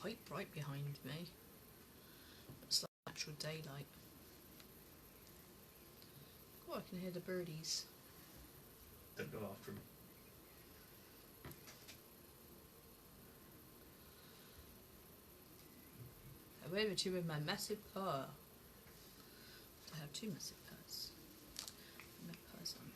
quite bright behind me. It's like natural daylight. Oh, I can hear the birdies. Don't go after them. I wave at you with my massive paw. I have two massive paws. My paws on.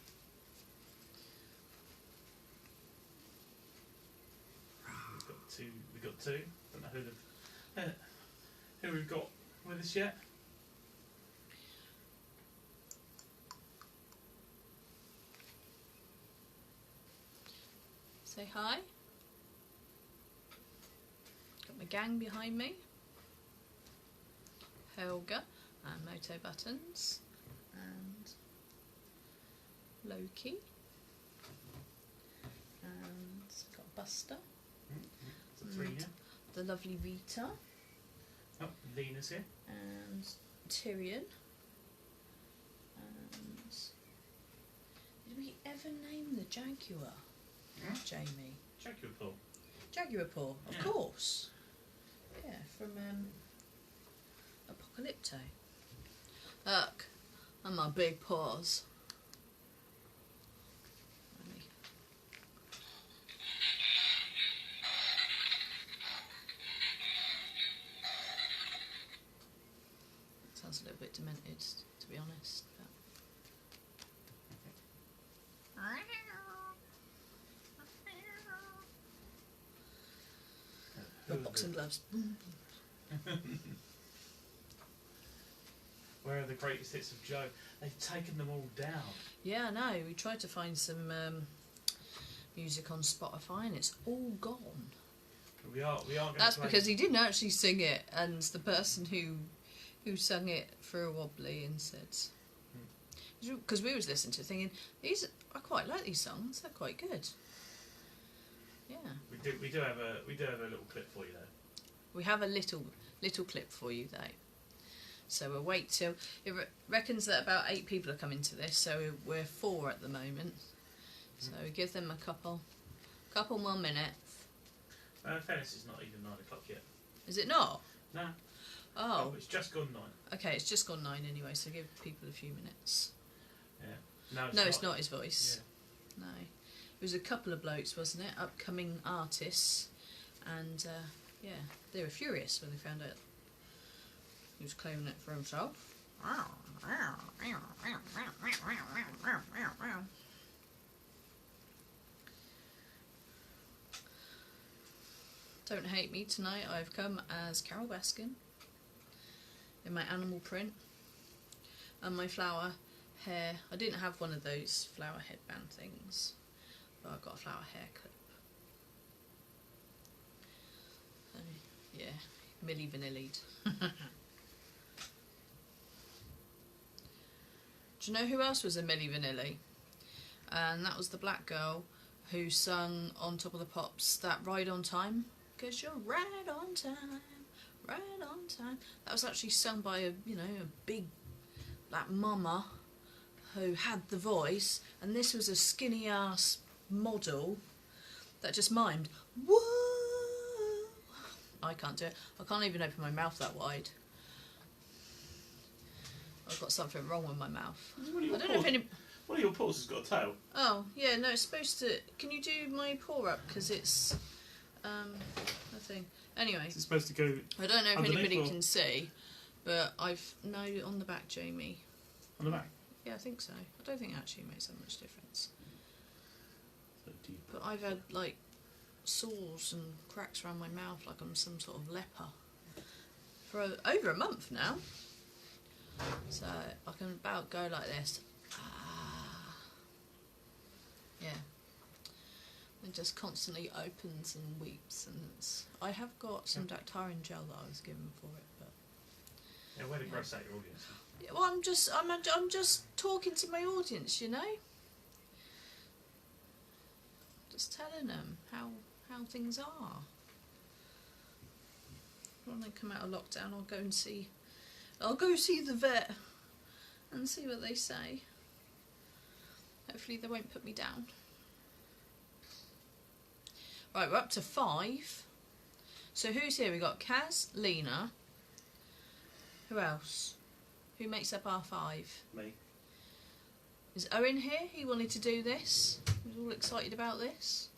We've got two. Don't know who we've got with us yet. Say hi. Got my gang behind me. Helga and Moto Buttons and Loki and got Buster. So three here. The lovely Rita. Oh, Lena's here. And Tyrion. And did we ever name the Jaguar? Jamie. Jaguar Paul. Jaguar Paw, of course. Yeah, from Apocalypto. Look, and my big paws. Sounds a little bit demented, to be honest. But boxing gloves. Where are the greatest hits of Joe? They've taken them all down. Yeah, I know. We tried to find some music on Spotify and it's all gone. We are going That's to play. because he didn't actually sing it, and the person who sung it threw a wobbly and said, because we was listening to it thinking, I quite like these songs. They're quite good. Yeah. We do have a little clip for you though. We have a little clip for you though. So we'll wait till it reckons that about 8 people are coming to this. So we're 4 at the moment. So we give them a couple more minutes. In fairness, it's not even 9 o'clock yet. Is it not? No. Oh. It's just gone 9. Okay, it's just gone 9 anyway. So give people a few minutes. Yeah. No, it's not his voice. Yeah. No. It was a couple of blokes, wasn't it? Upcoming artists. And, yeah, they were furious when they found out he was claiming it for himself. Don't hate me tonight. I've come as Carol Baskin in my animal print and my flower hair. I didn't have one of those flower headband things, but I've got a flower hair clip. So, yeah, Milli Vanilli'd. Do you know who else was a Milli Vanilli? And that was the black girl who sung on Top of the Pops that Ride on Time. 'Cause you're right on time, right on time. That was actually sung by a big black mama who had the voice, and this was a skinny ass model that just mimed, whoa. I can't do it. I can't even open my mouth that wide. I've got something wrong with my mouth. I don't know if any... One of your paws has got a tail. Oh, yeah, no, it's supposed to... Can you do my paw up? Because it's... a thing. Anyway. Is it supposed to go... I don't know if anybody can see, but I've... No, on the back, Jamie. On the back? Yeah, I think so. I don't think it actually makes that much difference. So deep. But I've had, like, sores and cracks around my mouth like I'm some sort of leper for over a month now. So I can about go like this. Yeah. It just constantly opens and weeps, and I have got some Dactarian gel that I was given for it, but yeah, way to gross out your audience. yeah, well, I'm just talking to my audience, you know. Just telling them how things are. When they come out of lockdown, I'll go see the vet and see what they say. Hopefully they won't put me down. Right, we're up to 5. So who's here? We got Kaz, Lena. Who else? Who makes up our 5? Me. Is Owen here? He wanted to do this. He's all excited about this.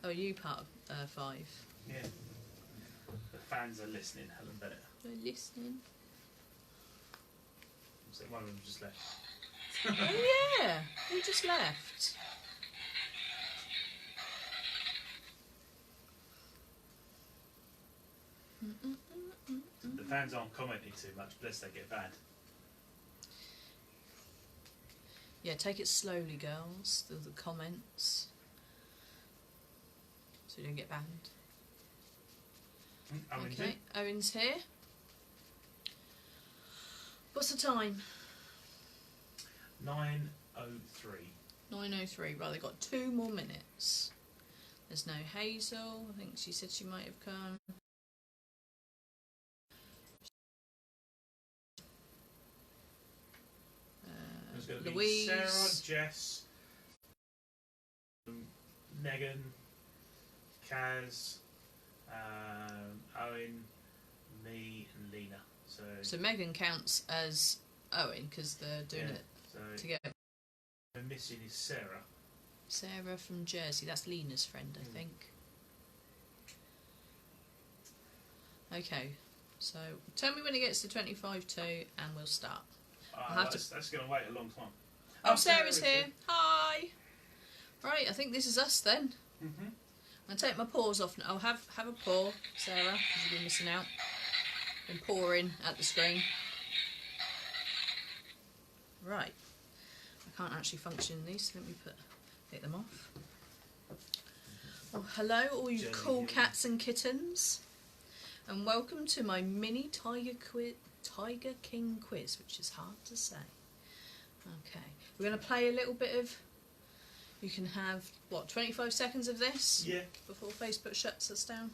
Oh, you part of 5. Yeah. The fans are listening, Helen Bennett. They're listening. So one of them just left. Oh yeah, who just left? The fans aren't commenting too much, lest they get banned. Yeah, take it slowly, girls. The comments, so you don't get banned. Okay, Owen's here. What's the time? 9:03. 9:03. Right, they've got 2 more minutes. There's no Hazel. I think she said she might have come. There's going to be Louise. Sarah, Jess, Megan, Kaz, Owen, me, and Lena. So Megan counts as Owen because they're doing it together. We're missing is Sarah. Sarah from Jersey. That's Lena's friend, I think. Okay, so tell me when it gets to 25:2 and we'll start. That's going to wait a long time. Oh, Sarah's here. Hi. Right, I think this is us then. Mm-hmm. I'll take my paws off now. I'll have a paw, Sarah, because you've been missing out. Been pawing at the screen. Right. I can't actually function in these, so let me take them off. Oh, hello, all you cool cats and kittens. And welcome to my mini Tiger King quiz, which is hard to say. Okay, we're going to play a little bit of. You can have, what, 25 seconds of this? Yeah. Before Facebook shuts us down.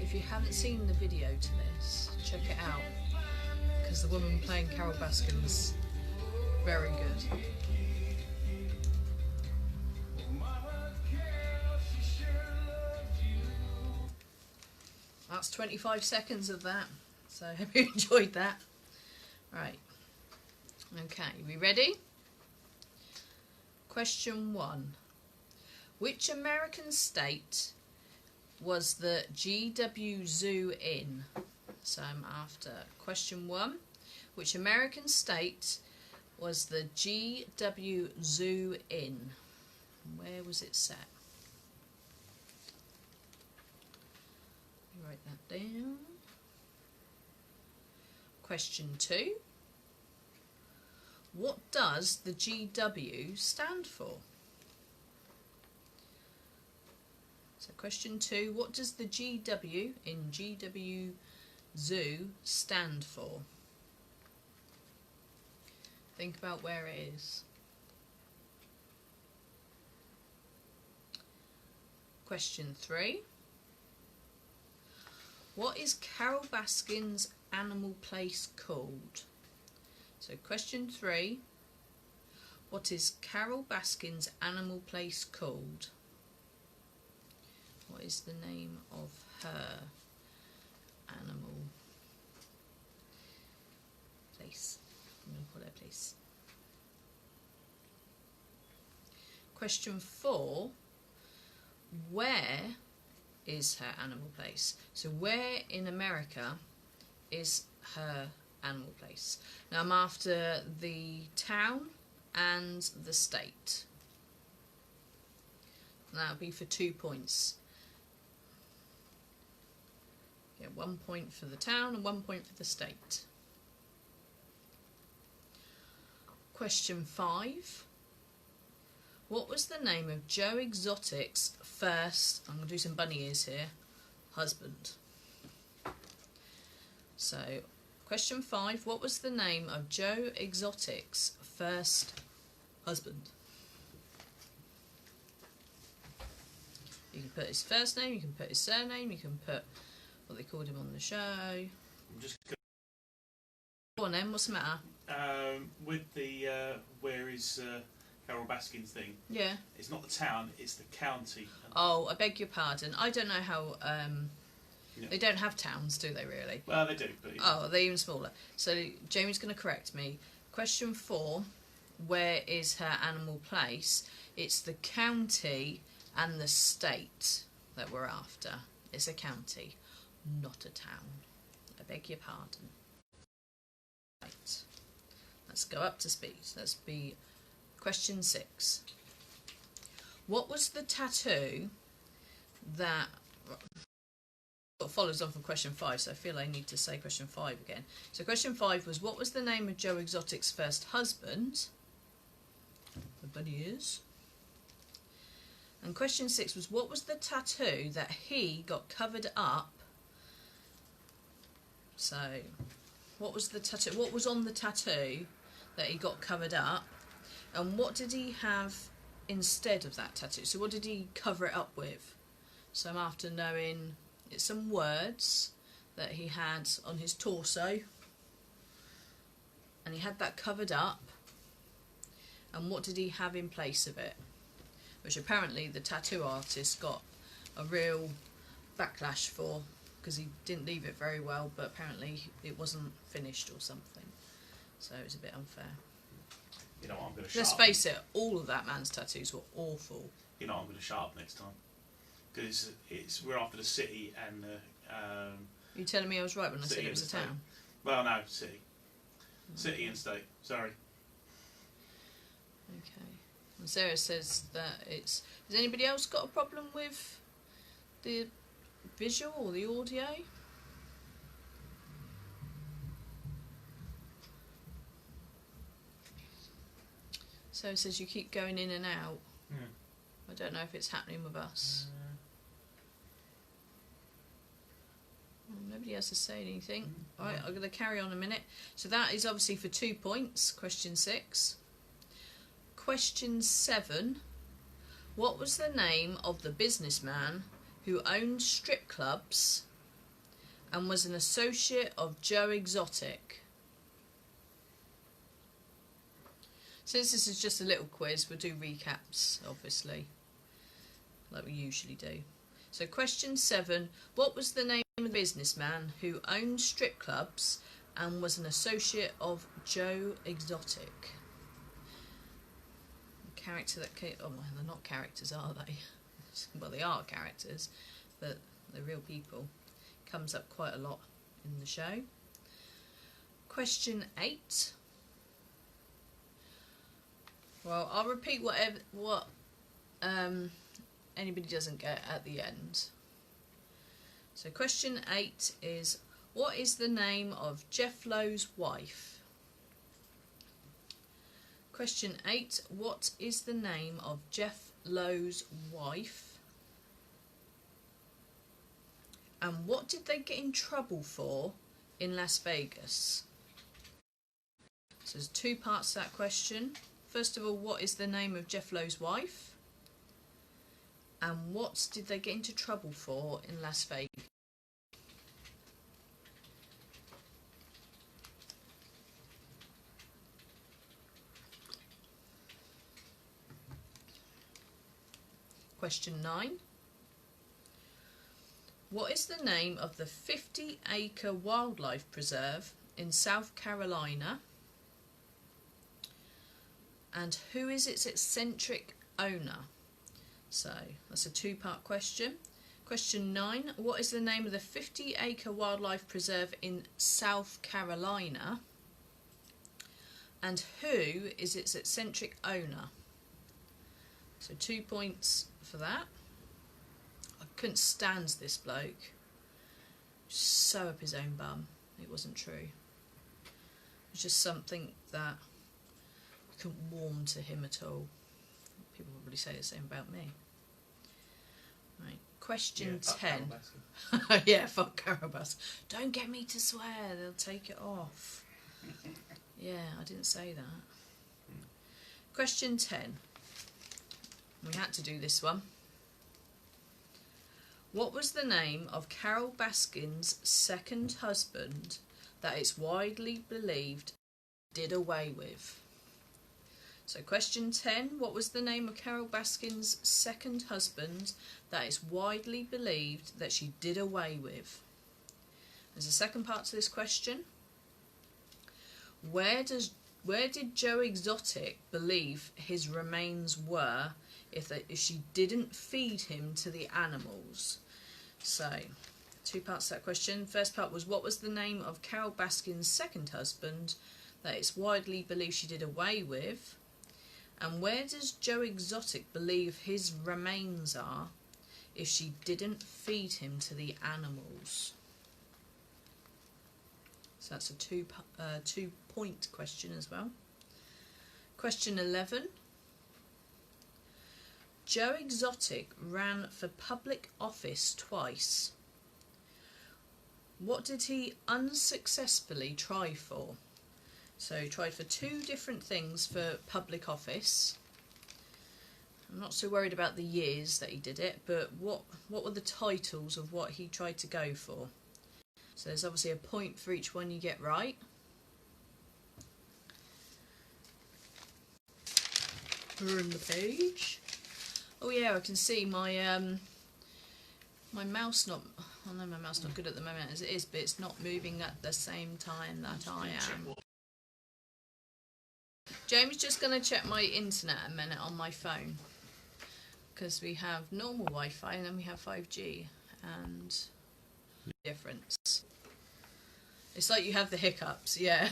If you haven't seen the video to this, check it out. Because the woman playing Carol Baskin's very good. That's 25 seconds of that, so I hope you enjoyed that. Right, okay, we ready? Question 1. Which American state was the GW Zoo in? So I'm after question 1. Which American state was the GW Zoo in? Where was it set? Write that down. Question 2. What does the GW stand for? So question 2. What does the GW in GW Zoo stand for? Think about where it is. Question 3. What is Carol Baskin's animal place called? So question 3. What is Carol Baskin's animal place called? What is the name of her animal place? I'm going to call her place. Question 4. Where is her animal place? So where in America is her animal place? Now I'm after the town and the state. And that'll be for 2 points. Get 1 point for the town and 1 point for the state. Question 5. What was the name of Joe Exotic's first, I'm going to do some bunny ears here, husband? So, question 5. What was the name of Joe Exotic's first husband? You can put his first name, you can put his surname, you can put what they called him on the show. I'm just Go on then, what's the matter? with the where is Carol Baskin's thing. Yeah. It's not the town; it's the county. Oh, I beg your pardon. I don't know how. Yeah. They don't have towns, do they? Really? Well, they do, but Oh, they're even smaller. So Jamie's going to correct me. Question 4. Where is her animal place? It's the county and the state that we're after. It's a county, not a town. I beg your pardon. Right. Let's go up to speed. Let's be question 6. What was the tattoo that sort of follows on from question 5, so I feel I need to say question 5 again. So question 5 was, what was the name of Joe Exotic's first husband? The bunny is. And question 6 was, what was the tattoo that he got covered up? So, what was the tattoo? What was on the tattoo that he got covered up? And what did he have instead of that tattoo? So what did he cover it up with? So I'm after knowing some words that he had on his torso. And he had that covered up. And what did he have in place of it? Which apparently the tattoo artist got a real backlash for, because he didn't leave it very well, but apparently it wasn't finished or something. So it was a bit unfair. you know what, I'm going to Let's shut up. face it, all of that man's tattoos were awful. You know what, I'm going to shut up next time. Because we're after the city and You telling me I was right when I said City it was a and state. town? well, no, city. City and state, sorry. Okay. And Sarah says that it's... Has anybody else got a problem with the visual or the audio? Sarah says you keep going in and out. Yeah. I don't know if it's happening with us. Nobody else has said anything. Alright, I'm going to carry on a minute. So that is obviously for 2 points, question 6. Question 7. What was the name of the businessman who owned strip clubs and was an associate of Joe Exotic? Since this is just a little quiz, we'll do recaps, obviously, like we usually do. So question 7, what was the name of the businessman who owned strip clubs and was an associate of Joe Exotic? A character that came... Oh, well, they're not characters, are they? Well, they are characters, but they're real people. Comes up quite a lot in the show. Question 8. Well, I'll repeat what anybody doesn't get at the end. So question 8 is, what is the name of Jeff Lowe's wife? Question 8, what is the name of Jeff Lowe's wife? And what did they get in trouble for in Las Vegas? So there's 2 parts to that question. First of all, what is the name of Jeff Lowe's wife? And what did they get into trouble for in Las Vegas? Question 9. What is the name of the 50-acre wildlife preserve in South Carolina? And who is its eccentric owner? So that's a 2-part question. Question 9. What is the name of the 50-acre wildlife preserve in South Carolina? And who is its eccentric owner? So 2 points for that. I couldn't stand this bloke. Sew up his own bum. It wasn't true. It was just something that I couldn't warm to him at all. People probably say the same about me. Right, question 10. Yeah, fuck Carol Baskin. Don't get me to swear, they'll take it off. Yeah, I didn't say that. Question 10. We had to do this one. What was the name of Carol Baskin's second husband that it's widely believed did away with? So question 10, what was the name of Carol Baskin's second husband that it's widely believed that she did away with? There's a second part to this question. Where did Joe Exotic believe his remains were if she didn't feed him to the animals? So, two parts to that question. First part was, what was the name of Carol Baskin's second husband that it's widely believed she did away with? And where does Joe Exotic believe his remains are if she didn't feed him to the animals? So that's a two-point question as well. Question 11. Joe Exotic ran for public office twice. What did he unsuccessfully try for? So he tried for two different things for public office. I'm not so worried about the years that he did it, but what were the titles of what he tried to go for? So there's obviously a point for each one you get right. Turn the page. Oh yeah, I can see my my mouse not. I know my mouse not good at the moment as it is, but it's not moving at the same time that I am. James just going to check my internet a minute on my phone, because we have normal Wi-Fi and then we have 5G, and difference. It's like you have the hiccups, yeah.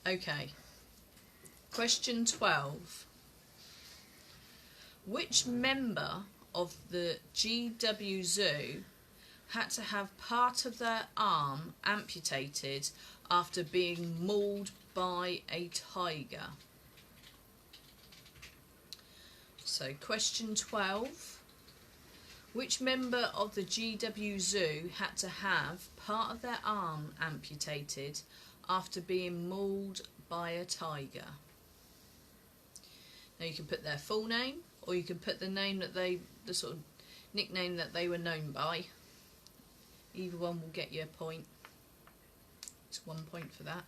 Okay. Question 12. Which member of the GW Zoo had to have part of their arm amputated after being mauled by a tiger? So, question 12. Which member of the GW Zoo had to have part of their arm amputated after being mauled by a tiger? Now you can put their full name, or you can put the name that the sort of nickname that they were known by. Either one will get you a point. It's 1 point for that.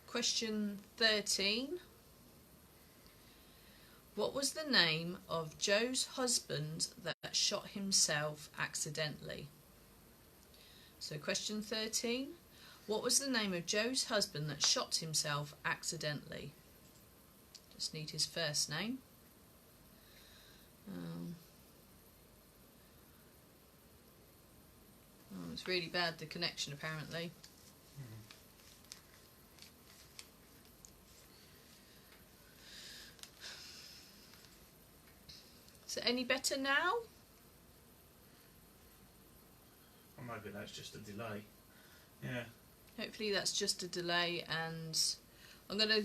Question 13. What was the name of Joe's husband that shot himself accidentally? So question 13. What was the name of Joe's husband that shot himself accidentally? Just need his first name. Oh, it's really bad, the connection apparently. Is it any better now? Or maybe that's just a delay. Yeah. Hopefully that's just a delay, and I'm going to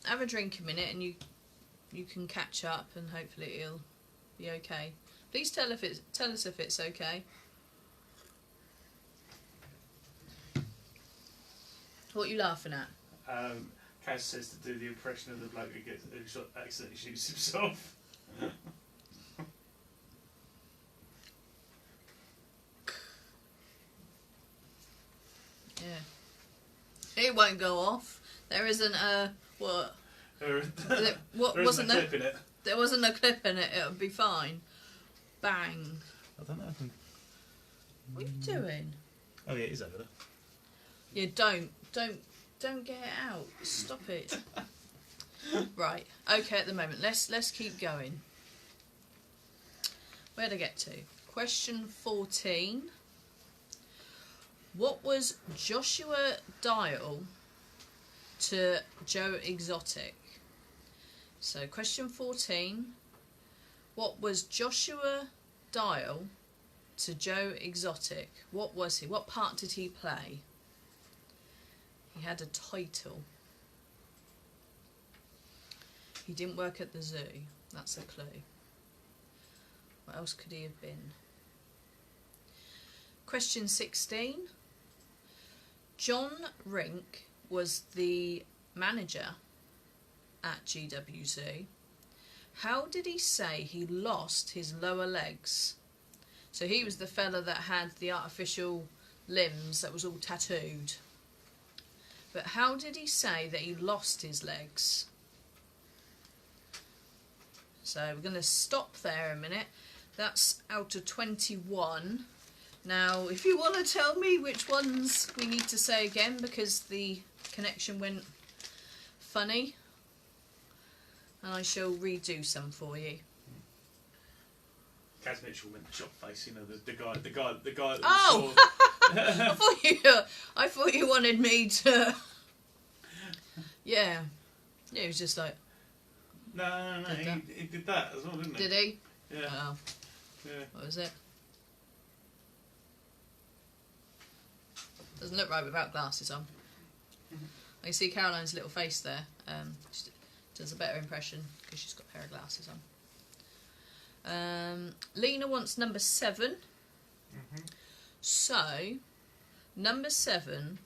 have a drink a minute and you can catch up, and hopefully it'll be okay. Please tell us if it's okay. What are you laughing at? Kaz says to do the impression of the bloke who accidentally shoots himself. Yeah. It won't go off. There isn't a what? What there wasn't isn't a clip in it. There wasn't a clip in it. It would be fine. Bang. I don't know. What are you doing? Oh yeah, it is over there. Yeah, don't get it out. Stop it. Right. Okay. At the moment, let's keep going. Where'd I get to? Question 14. What was Joshua Dial to Joe Exotic? So, question 14. What was Joshua Dial to Joe Exotic? What was he? What part did he play? He had a title. He didn't work at the zoo. That's a clue. What else could he have been? Question 16. John Rink was the manager at GW Zoo. How did he say he lost his lower legs? So he was the fella that had the artificial limbs that was all tattooed. But how did he say that he lost his legs? So we're going to stop there a minute. That's out of 21. Now, if you want to tell me which ones we need to say again because the connection went funny, and I shall redo some for you. Kaz Mitchell went to shop face, you know, the guy that Oh! I thought you wanted me to... Yeah. It was just like... No, he did that as well, didn't he? Did he? Yeah. Oh. Yeah. What was it? Doesn't look right without glasses on. I can see Caroline's little face there. She does a better impression because she's got a pair of glasses on. Lena wants number 7. So, number 7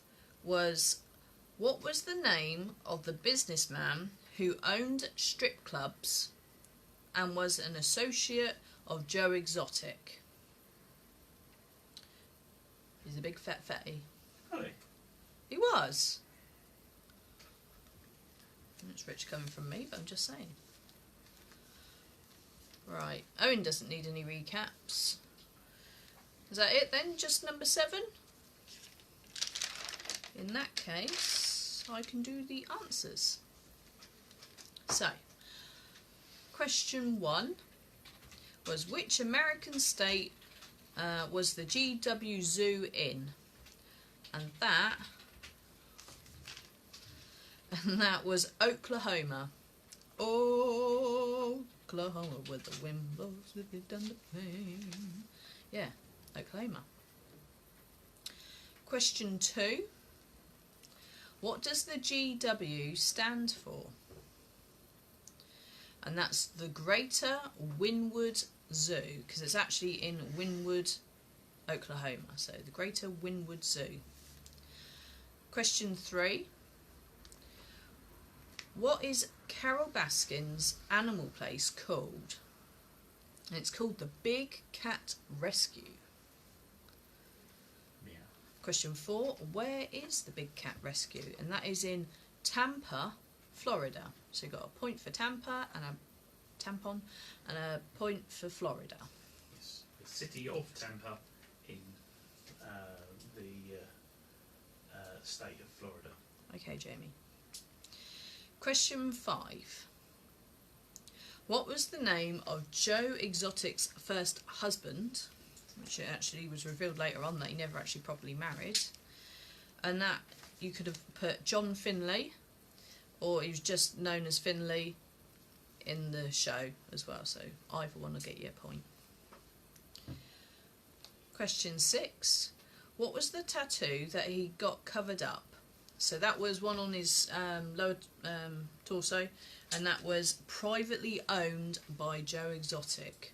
was, what was the name of the businessman who owned strip clubs and was an associate of Joe Exotic? He's a big fat fatty. Really? He was. It's rich coming from me, but I'm just saying. Right, Owen doesn't need any recaps. Is that it then? Just number 7? In that case, I can do the answers. So, question 1 was, which American state was the GW Zoo in? And that was Oklahoma. Oklahoma, where the wind blows, if you've done the pain. Yeah, Oklahoma. Question 2. What does the GW stand for? And that's the Greater Wynwood Zoo, because it's actually in Wynwood, Oklahoma. So the Greater Wynwood Zoo. Question 3. What is Carol Baskin's animal place called? And it's called the Big Cat Rescue. Yeah. Question 4. Where is the Big Cat Rescue? And that is in Tampa, Florida. So you've got a point for Tampa and a tampon and a point for Florida. Yes. The city of Tampa in the state of Florida. Okay, Jamie. Question 5. What was the name of Joe Exotic's first husband, which it actually was revealed later on that he never actually properly married, and that you could have put John Finlay, or he was just known as Finlay in the show as well, so either one will get you a point. Question 6. What was the tattoo that he got covered up? So that was one on his lower torso, and that was privately owned by Joe Exotic.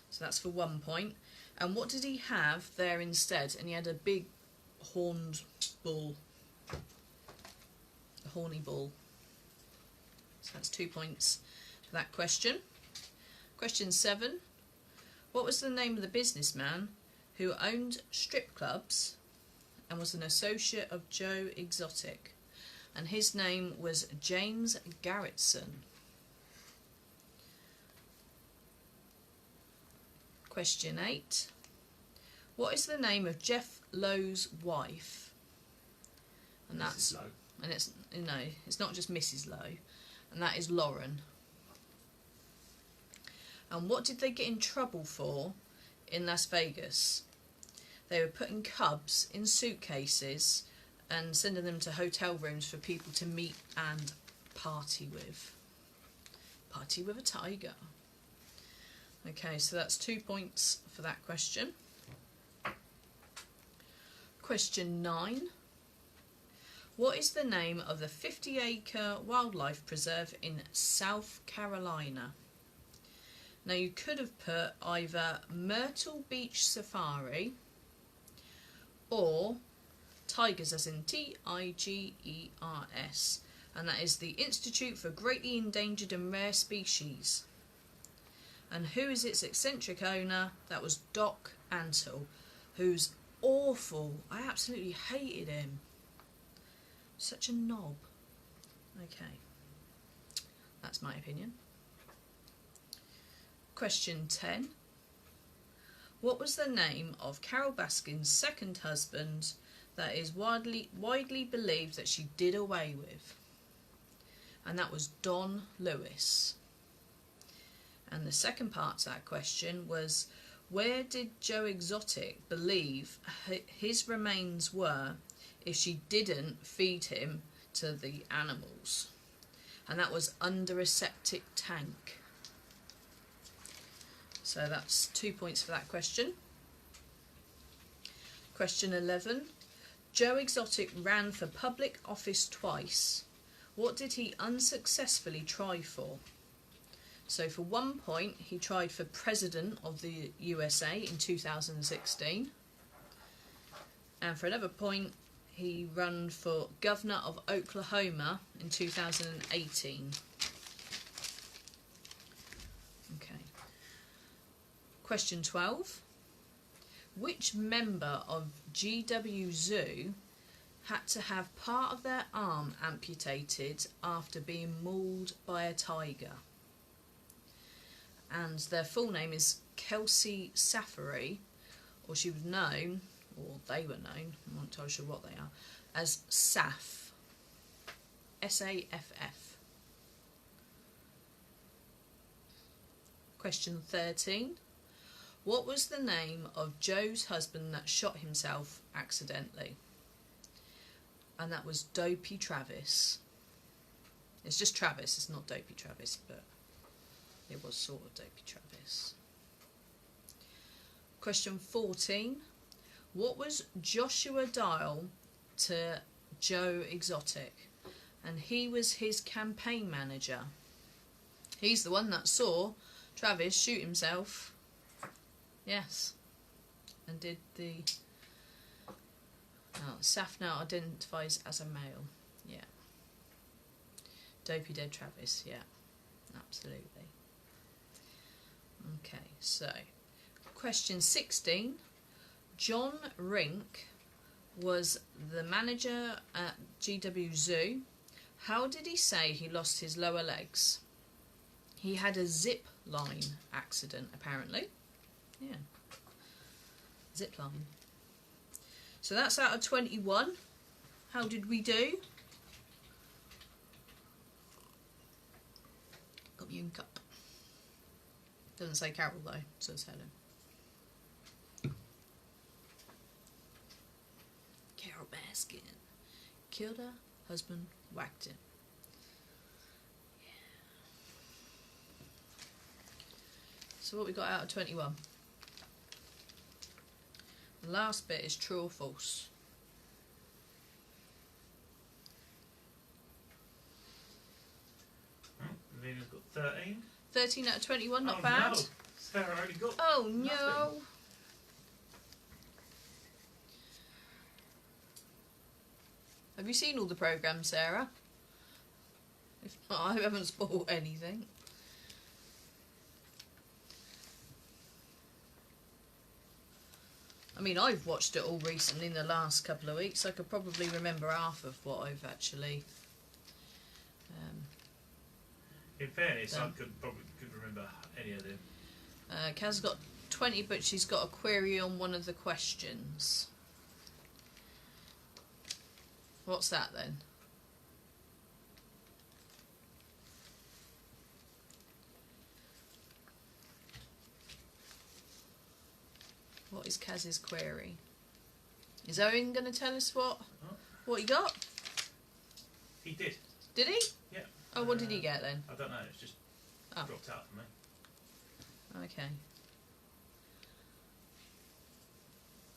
So that's for 1 point. And what did he have there instead? And he had a big horned bull. A horny bull. So that's 2 points for that question. Question 7. What was the name of the businessman who owned strip clubs and was an associate of Joe Exotic? And his name was James Garretson. Question 8. What is the name of Jeff Lowe's wife? And that's Mrs. Lowe. and it's not just Mrs. Lowe, and that is Lauren. And what did they get in trouble for in Las Vegas? They were putting cubs in suitcases and sending them to hotel rooms for people to meet and party with. Party with a tiger. Okay, so that's 2 points for that question. Question 9. What is the name of the 50-acre wildlife preserve in South Carolina? Now you could have put either Myrtle Beach Safari or Tigers, as in Tigers, and that is the Institute for Greatly Endangered and Rare Species. And who is its eccentric owner? That was Doc Antle, who's awful. I absolutely hated him. Such a knob. Okay, that's my opinion. Question 10. What was the name of Carol Baskin's second husband that is widely believed that she did away with? And that was Don Lewis. And the second part to that question was, where did Joe Exotic believe his remains were if she didn't feed him to the animals? And that was under a septic tank. So that's 2 points for that question. Question 11. Joe Exotic ran for public office twice. What did he unsuccessfully try for? So for 1 point, he tried for President of the USA in 2016. And for another point, he ran for Governor of Oklahoma in 2018. Okay. Question 12. Which member of GW Zoo had to have part of their arm amputated after being mauled by a tiger? And their full name is Kelsey Safari, or she was known, or they were known, I'm not entirely sure what they are, as SAFF. S-A-F-F. Question 13. What was the name of Joe's husband that shot himself accidentally? And that was Dopey Travis. It's just Travis, it's not Dopey Travis, but it was sort of Dopey Travis. Question 14. What was Joshua Dial to Joe Exotic? And he was his campaign manager. He's the one that saw Travis shoot himself. Yes. And did the... Oh, Saf now identifies as a male. Yeah. Dopey Dead Travis, yeah. Absolutely. Okay, so question 16. John Rink was the manager at GW Zoo. How did he say he lost his lower legs? He had a zip line accident, apparently. Yeah. Zip line. So that's out of 21. How did we do? Got me in cup. Doesn't say Carol though, so it's Helen. Carol Baskin. Killed her husband, whacked him. Yeah. So what we got out of 21? The last bit is true or false. Lena's got 13. 13 out of 21, not bad. No. Sarah only got Oh no! nothing. Have you seen all the programmes, Sarah? If not, I haven't spoiled anything. I mean, I've watched it all recently in the last couple of weeks. I could probably remember half of what I've actually... In fairness, I done. couldn't remember any of them. Kaz got 20, but she's got a query on one of the questions. What's that then? What is Kaz's query? Is Owen going to tell us what he got? He did. Did he? Yeah. Oh, what did he get then? I don't know. It's just Oh. dropped out for me. Okay.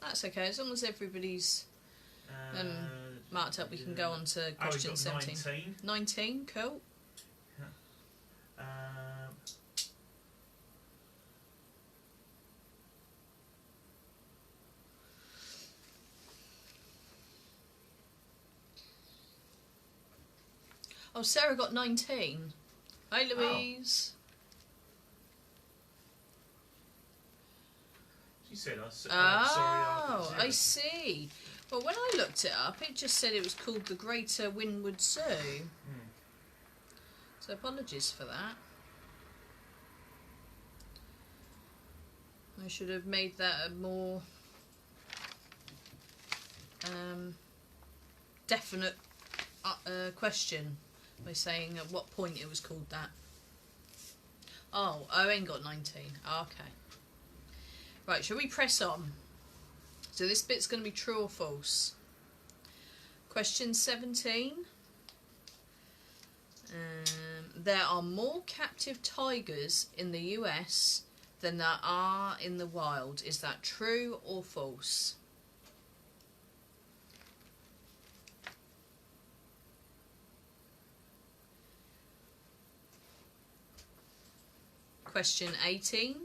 That's okay, as long as everybody's marked up, we can go on to question 17. 19. 19, cool. Oh, Sarah got 19. Hi, Louise. She said, sorry, Oh, I I see. Well, when I looked it up, it just said it was called the Greater Windward Zoo. So apologies for that. I should have made that a more definite question by saying at what point it was called that. Oh, Owen got 19. Okay. Right, shall we press on? So this bit's going to be true or false. Question 17. There are more captive tigers in the US than there are in the wild. Is that true or false? Question 18.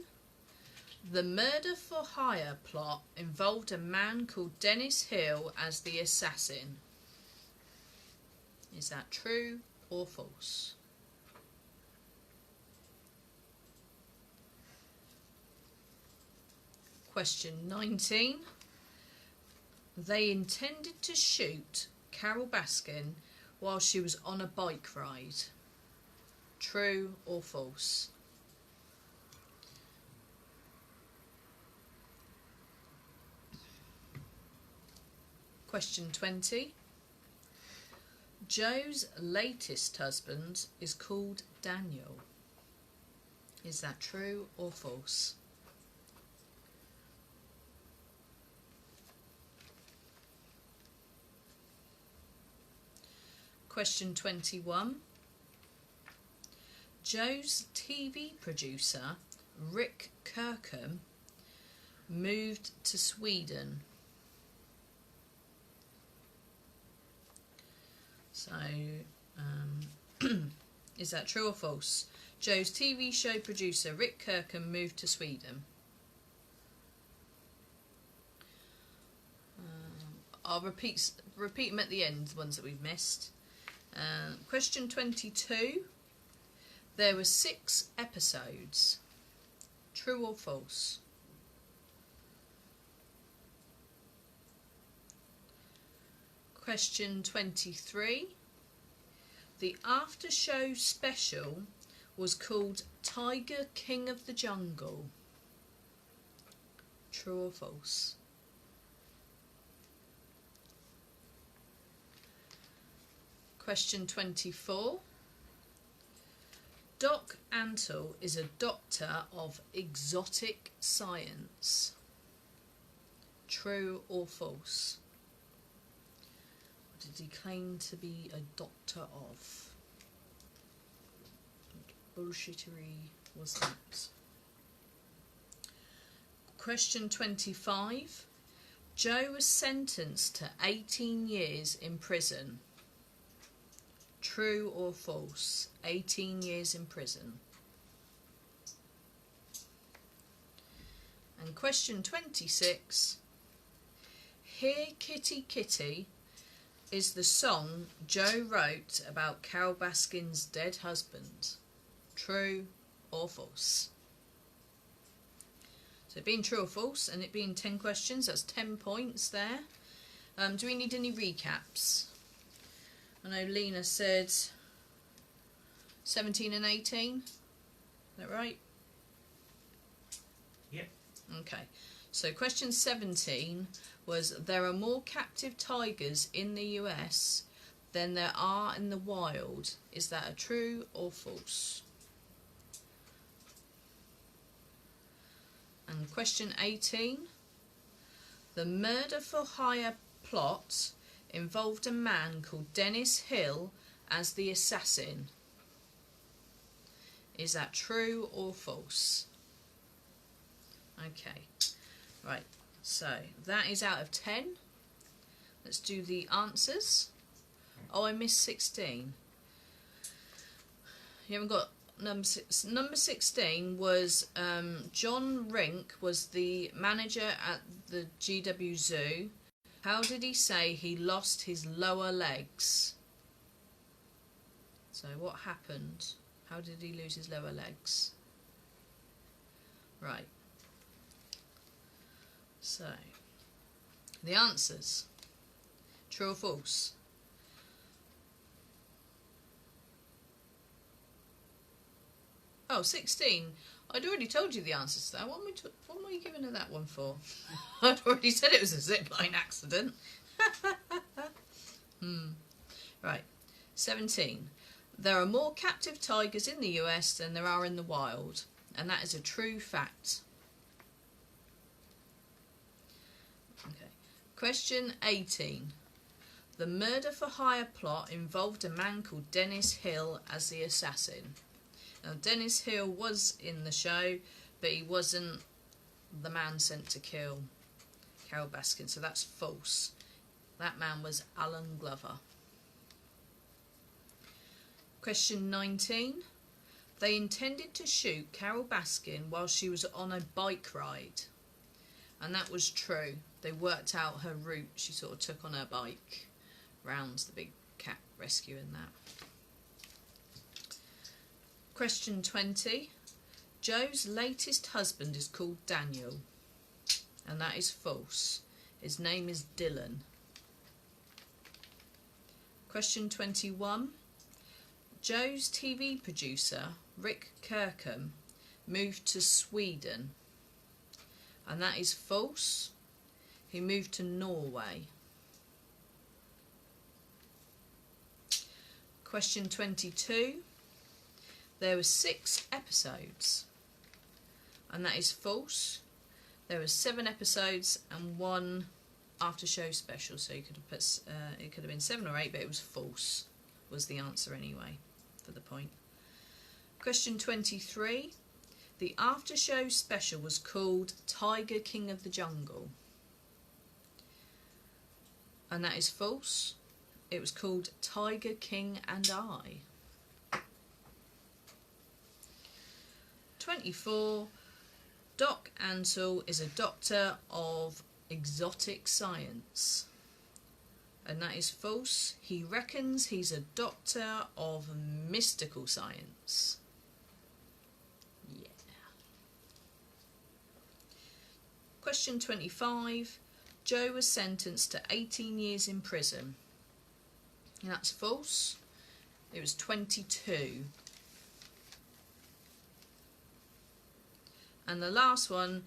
The murder for hire plot involved a man called Dennis Hill as the assassin. Is that true or false? Question 19. They intended to shoot Carol Baskin while she was on a bike ride. True or false? Question 20. Joe's latest husband is called Daniel. Is that true or false? Question 21. Joe's TV producer, Rick Kirkham, moved to Sweden. So, is that true or false? Joe's TV show producer, Rick Kirkham, moved to Sweden. I'll repeat them at the end, the ones that we've missed. Question 22. There were 6 episodes. True or false? Question 23. The after show special was called Tiger King of the Jungle. True or false? Question 24. Doc Antle is a doctor of exotic science. True or false? What did he claim to be a doctor of? What bullshittery was that? Question 25. Joe was sentenced to 18 years in prison. True or false? 18 years in prison. And question 26. Here Kitty Kitty is the song Joe wrote about Carol Baskin's dead husband. True or false? So it being true or false and it being 10 questions, that's 10 points there. Do we need any recaps? I know Lena said 17 and 18. Is that right? Yep. Okay. So question 17 was, there are more captive tigers in the US than there are in the wild. Is that a true or false? And question 18. The murder for hire plot involved a man called Dennis Hill as the assassin. Is that true or false? Okay, right, so that is out of 10. Let's do the answers. Oh, I missed 16. You haven't got number 6. Number 16 was John Rink was the manager at the GW Zoo. How did he say he lost his lower legs? So what happened? How did he lose his lower legs? Right. So, the answers. True or false? Oh, 16. I'd already told you the answers to that. What were you giving her that one for? I'd already said it was a zipline accident. Right. 17. There are more captive tigers in the US than there are in the wild, and that is a true fact. Okay. Question 18. The murder for hire plot involved a man called Dennis Hill as the assassin. Now, Dennis Hill was in the show, but he wasn't the man sent to kill Carol Baskin, so that's false. That man was Alan Glover. Question 19. They intended to shoot Carol Baskin while she was on a bike ride. And that was true. They worked out her route she sort of took on her bike round the big cat rescue and that. Question 20. Joe's latest husband is called Daniel. And that is false. His name is Dylan. Question 21. Joe's TV producer, Rick Kirkham, moved to Sweden. And that is false. He moved to Norway. Question 22. There were 6 episodes. And that is false. There were 7 episodes and 1 after show special. So you could have put, it could have been 7 or 8, but it was false, was the answer anyway, for the point. Question 23. The after show special was called Tiger King of the Jungle. And that is false. It was called Tiger King and I. 24. Doc Antle is a doctor of exotic science. And that is false. He reckons he's a doctor of mystical science. Yeah. Question 25. Joe was sentenced to 18 years in prison. And that's false. It was 22. And the last one,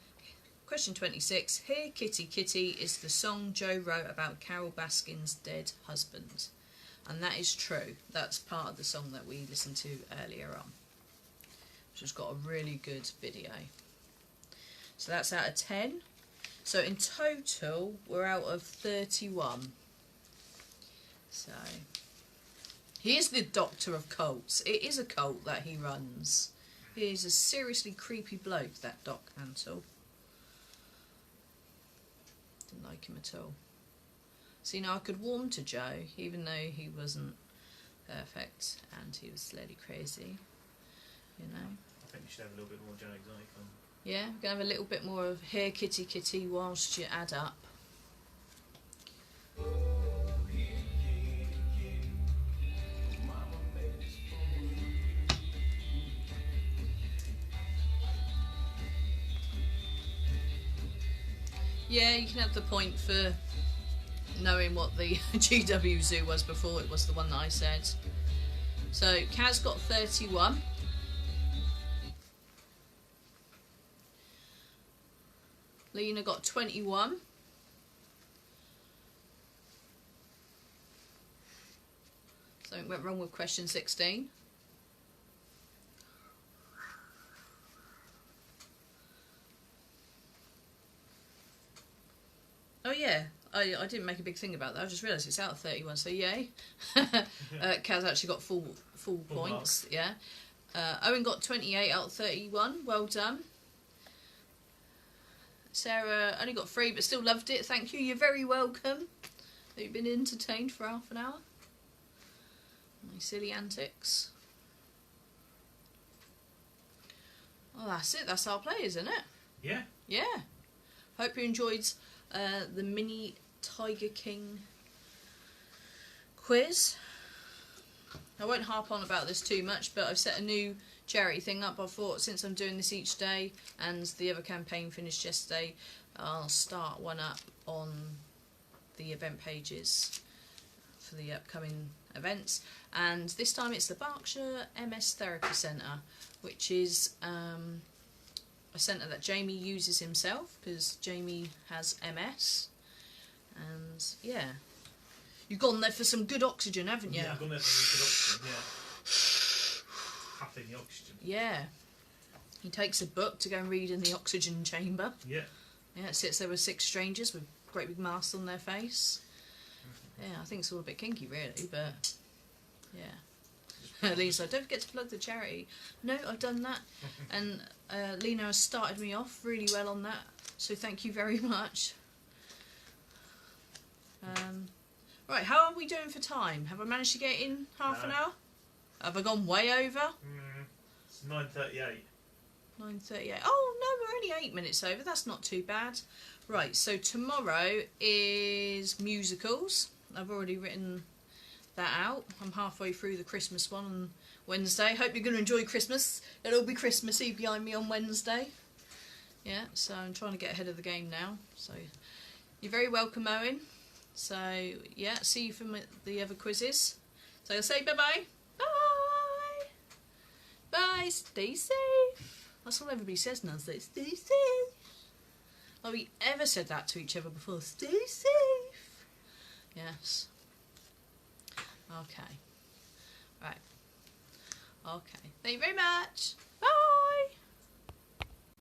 question 26, Here Kitty Kitty is the song Joe wrote about Carol Baskin's dead husband. And that is true. That's part of the song that we listened to earlier on, which has got a really good video. So that's out of 10. So in total, we're out of 31. So, he is the doctor of cults. It is a cult that he runs. He is a seriously creepy bloke, that Doc Antle. Didn't like him at all. See, now I could warm to Joe, even though he wasn't perfect and he was slightly crazy, you know. I think you should have a little bit more Joe Exotic on. Yeah, we're going to have a little bit more of Here Kitty Kitty whilst you add up. Yeah, you can have the point for knowing what the GW Zoo was before it was the one that I said. So Kaz got 31. Lena got 21. Something went wrong with question 16. Oh yeah, I didn't make a big thing about that. I just realised it's out of 31, so yay. Kaz actually got full points. Yeah. Owen got 28 out of 31. Well done. Sarah only got 3, but still loved it. Thank you. You're very welcome. You've been entertained for half an hour. My silly antics. Well, that's it. That's our play, isn't it? Yeah. Yeah. Hope you enjoyed the mini Tiger King quiz. I won't harp on about this too much, but I've set a new charity thing up. I thought since I'm doing this each day and the other campaign finished yesterday, I'll start one up on the event pages for the upcoming events. And this time it's the Berkshire MS Therapy Centre, which is a centre that Jamie uses himself because Jamie has MS. And yeah, you've gone there for some good oxygen, haven't you? Yeah, I've gone there for some good oxygen, yeah. Huffing the oxygen. Yeah. He takes a book to go and read in the oxygen chamber. Yeah. Yeah, it sits there with 6 strangers with great big masks on their face. Yeah, I think it's all a bit kinky really, but yeah. Lena's like, don't forget to plug the charity. No, I've done that. And Lena has started me off really well on that, so thank you very much. Right, how are we doing for time? Have I managed to get in half an hour? Have I gone way over? It's 9:38. 9:38. Oh no, we're only 8 minutes over. That's not too bad. Right, so tomorrow is musicals. I've already written that out. I'm halfway through the Christmas one on Wednesday. Hope you're going to enjoy Christmas. It'll be Christmassy behind me on Wednesday. Yeah, so I'm trying to get ahead of the game now. So you're very welcome, Owen. So yeah, see you for the other quizzes. So I'll say bye-bye. Bye. Bye. Stay safe. That's what everybody says now. Stay safe. Have we ever said that to each other before? Stay safe. Yes. Okay. Right. Okay. Thank you very much. Bye.